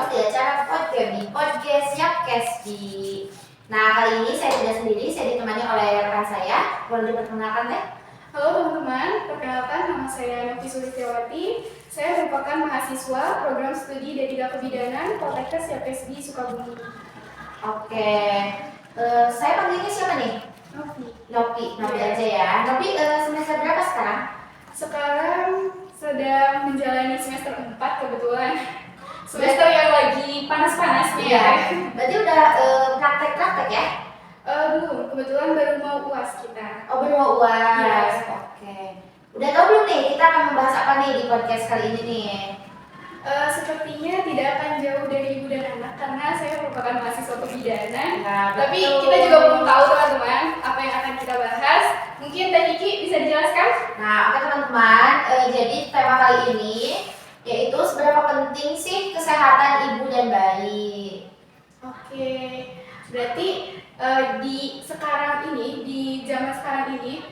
di acara podcast Yapcast di. Nah, kali ini saya tidak sendiri, saya ditemani oleh rekan saya. Boleh diperkenalkan, Teh? Halo teman-teman, perkenalkan nama saya Novi Sulistiawati. Saya merupakan mahasiswa program studi D3 Kebidanan Poltekkes Yapcast di Sukabumi. Oke, saya panggilnya siapa nih? Novi aja ya. Novi semester berapa sekarang? Sekarang sedang menjalani semester 4 kebetulan. Semester yang lagi panas-panasnya. Iya. Berarti udah praktek ya? Belum, kebetulan baru mau UAS kita. Oh, baru mau UAS. Iya. Oke. Udah tahu belum nih kita akan membahas apa nih di podcast kali ini nih? Sepertinya tidak akan jauh dari ibu dan anak karena saya merupakan mahasiswa kebidanan. Ya, tapi kita juga belum tahu teman-teman apa yang akan kita bahas. Mungkin Teh Kiki bisa dijelaskan? Nah, oke teman-teman, jadi tema kali ini yaitu seberapa penting sih kesehatan ibu dan bayi. Oke, berarti di sekarang ini, di zaman sekarang ini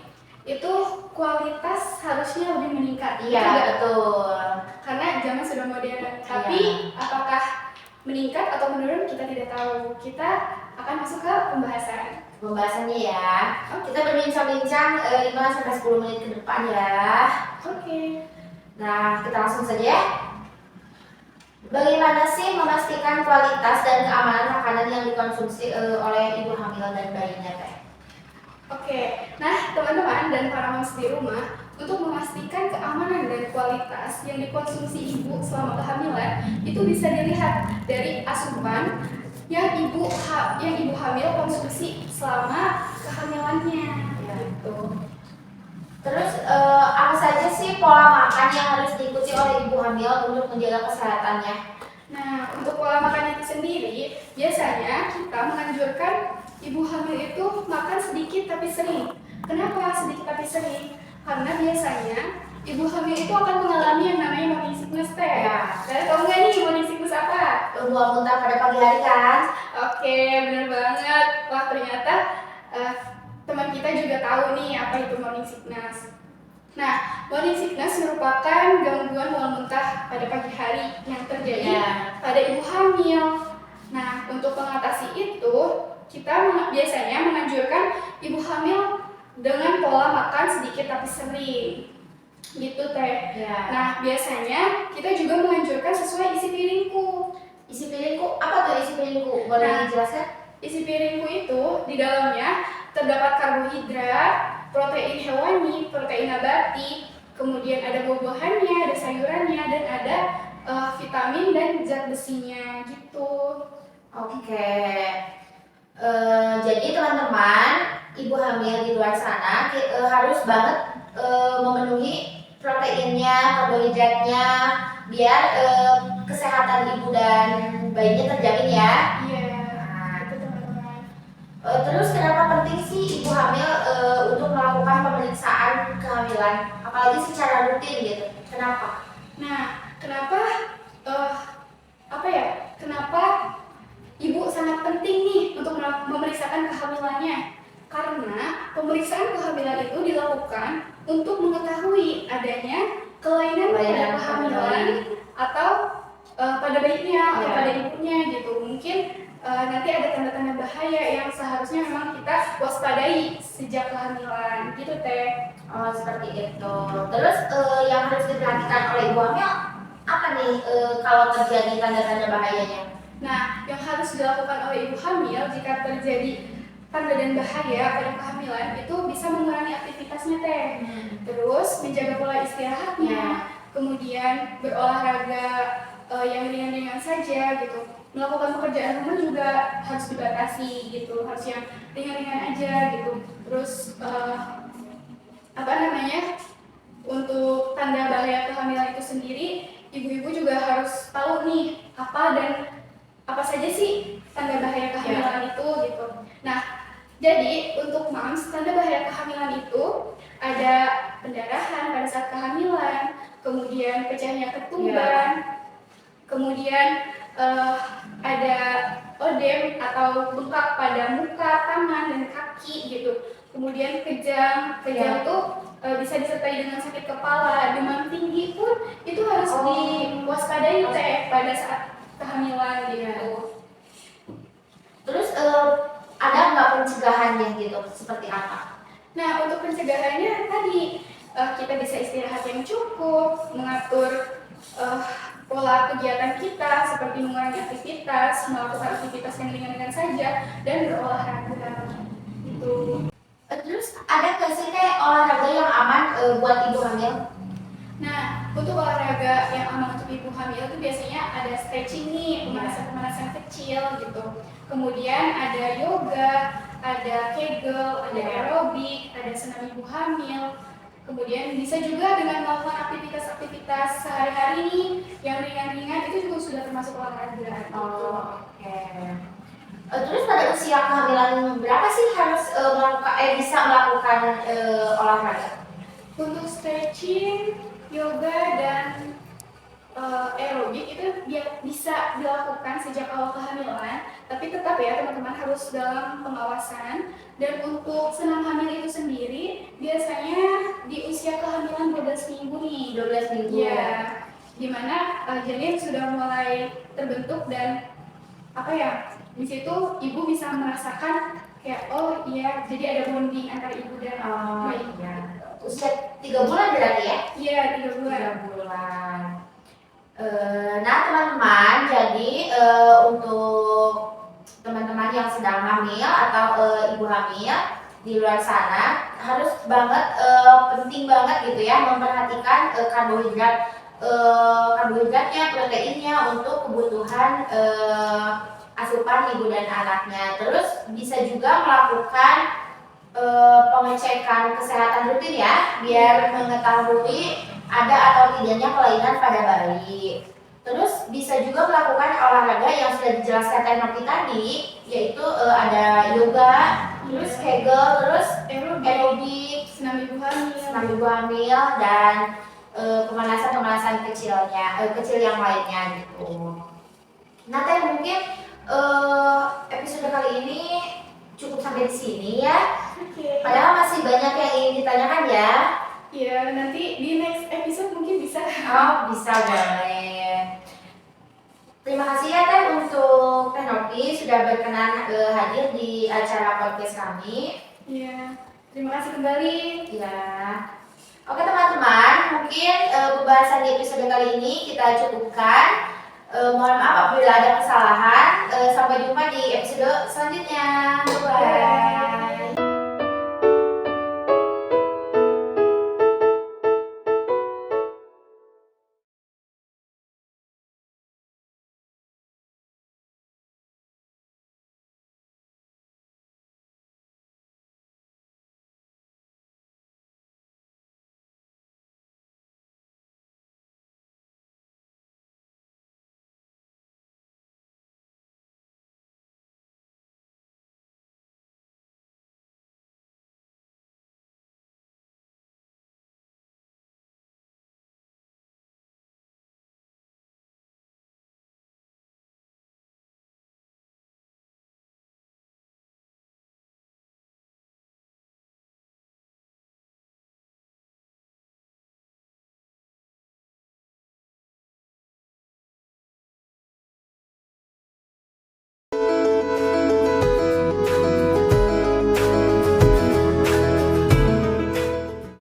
itu kualitas harusnya lebih meningkat. Iya, betul. Karena zaman sudah modern. Tapi apakah meningkat atau menurun kita tidak tahu. Kita akan masuk ke Pembahasannya ya. Kita berbincang-bincang 5-10 menit ke depan ya. Oke. Nah, kita langsung saja ya. Bagaimana sih memastikan kualitas dan keamanan makanan yang dikonsumsi oleh ibu hamil dan bayinya, Teh? Oke, nah teman-teman dan para moms di rumah, untuk memastikan keamanan dan kualitas yang dikonsumsi ibu selama kehamilan itu bisa dilihat dari asupan yang ibu hamil konsumsi selama kehamilannya. Gitu. Terus apa saja sih pola makan yang harus diikuti oleh ibu hamil untuk menjaga kesehatannya? Nah, untuk pola makan itu sendiri, biasanya kita menganjurkan ibu hamil itu makan sedikit tapi sering. Kenapa sedikit tapi sering? Karena biasanya ibu hamil itu akan mengalami yang namanya morning sickness, Teh. Ya. Tahu nggak nih morning sickness apa? Mual muntah pada pagi hari kan? Oke, benar banget. Wah, ternyata teman kita juga tahu nih apa itu morning sickness. Nah, morning sickness merupakan gangguan mual muntah pada pagi hari yang terjadi pada ibu hamil. Nah, untuk mengatasi itu, kita biasanya menganjurkan ibu hamil dengan pola makan sedikit tapi sering. Gitu, Teh. Ya. Nah, biasanya kita juga menganjurkan sesuai isi piringku. Isi piringku? Apa tuh isi piringku? Boleh dijelaskan? Isi piringku itu di dalamnya terdapat karbohidrat, protein hewani, protein nabati, kemudian ada buah-buahannya, ada sayurannya, dan ada vitamin dan zat besinya gitu. Oke. Jadi teman-teman, ibu hamil di luar sana harus banget memenuhi proteinnya, karbohidratnya, biar kesehatan ibu dan bayinya terjamin ya. Iya, itu teman-teman. Terus kenapa penting sih ibu hamil untuk melakukan pemeriksaan kehamilan, apalagi secara rutin gitu? Kenapa? Nah, kenapa kenapa ibu sangat penting nih untuk memeriksakan kehamilannya? Karena pemeriksaan kehamilan itu dilakukan untuk mengetahui adanya kelainan pada kehamilan atau pada bayinya atau pada ibunya gitu. Mungkin nanti ada tanda-tanda bahaya yang seharusnya memang kita waspadai sejak kehamilan gitu, Teh. Oh, seperti itu. Terus yang harus diperhatikan oleh ibu hamil apa nih kalau terjadi tanda-tanda bahayanya? Nah, yang harus dilakukan oleh ibu hamil jika terjadi tanda dan bahaya pada kehamilan itu bisa mengurangi aktivitasnya, Teh. Terus menjaga pola istirahatnya, kemudian berolahraga yang ringan-ringan saja gitu. Melakukan pekerjaan rumah juga harus dibatasi gitu, harus yang ringan-ringan aja gitu. Terus untuk tanda bahaya kehamilan itu sendiri, ibu-ibu juga harus tahu nih apa saja sih tanda bahaya kehamilan itu gitu. Nah, jadi untuk moms, tanda bahaya kehamilan itu ada pendarahan pada saat kehamilan, kemudian pecahnya ketumban, kemudian ada odem atau bengkak pada muka, tangan, dan kaki gitu. Kemudian kejang itu bisa disertai dengan sakit kepala, demam tinggi pun itu harus diwaspadai, Teh, pada saat kehamilan gitu. Terus ada nggak pencegahannya gitu? Seperti apa? Nah, untuk pencegahannya tadi kita bisa istirahat yang cukup, mengatur pola kegiatan kita seperti mengurangi aktivitas, melakukan aktivitas yang ringan-ringan saja, dan berolahraga. Gitu. Terus ada nggak sih kayak olahraga yang aman buat ibu hamil? Nah, untuk olahraga yang aman untuk ibu hamil itu biasanya ada stretching nih, pemanasan-pemanasan kecil gitu. Kemudian ada yoga, ada kegel, ada aerobik, ada senam ibu hamil. Kemudian bisa juga dengan melakukan aktivitas-aktivitas sehari-hari nih yang ringan-ringan itu juga sudah termasuk olahraga. Gitu. Oke. Terus pada usia kehamilan berapa sih harus bisa melakukan olahraga? Untuk stretching, yoga, dan aerobik itu dia bisa dilakukan sejak awal kehamilan, tapi tetap ya teman-teman harus dalam pengawasan. Dan untuk senam hamil itu sendiri biasanya di usia kehamilan 12 minggu nih. 12 minggu. Ya, dimana janin sudah mulai terbentuk dan di situ ibu bisa merasakan kayak oh iya, jadi ada bonding antara ibu dan bayi. Usia 3 bulan berarti ya? Iya, 3 bulan. 3 bulan. Nah teman-teman, jadi untuk teman-teman yang sedang hamil atau ibu hamil di luar sana harus banget penting banget gitu ya memperhatikan karbohidratnya, proteinnya untuk kebutuhan asupan ibu dan anaknya. Terus bisa juga melakukan pengecekan kesehatan rutin ya, biar mengetahui ada atau tidaknya kelainan pada bayi. Terus bisa juga melakukan olahraga yang sudah dijelaskan Teh tadi, yaitu ada yoga, terus kegel, terus aerobik, senam ibu hamil, dan pemanasan kecil yang lainnya gitu. Nah Teh, mungkin episode kali ini cukup sampai di sini ya. Padahal masih banyak yang ingin ditanyakan ya. Iya, nanti di next episode mungkin bisa. Oh, bisa boleh. Terima kasih ya Teh untuk Teh Novi sudah berkenan hadir di acara podcast kami. Iya, terima kasih kembali. Ya. Oke teman-teman, mungkin pembahasan di episode kali ini kita cukupkan. Mohon maaf apabila ada kesalahan. Sampai jumpa di episode selanjutnya. Bye.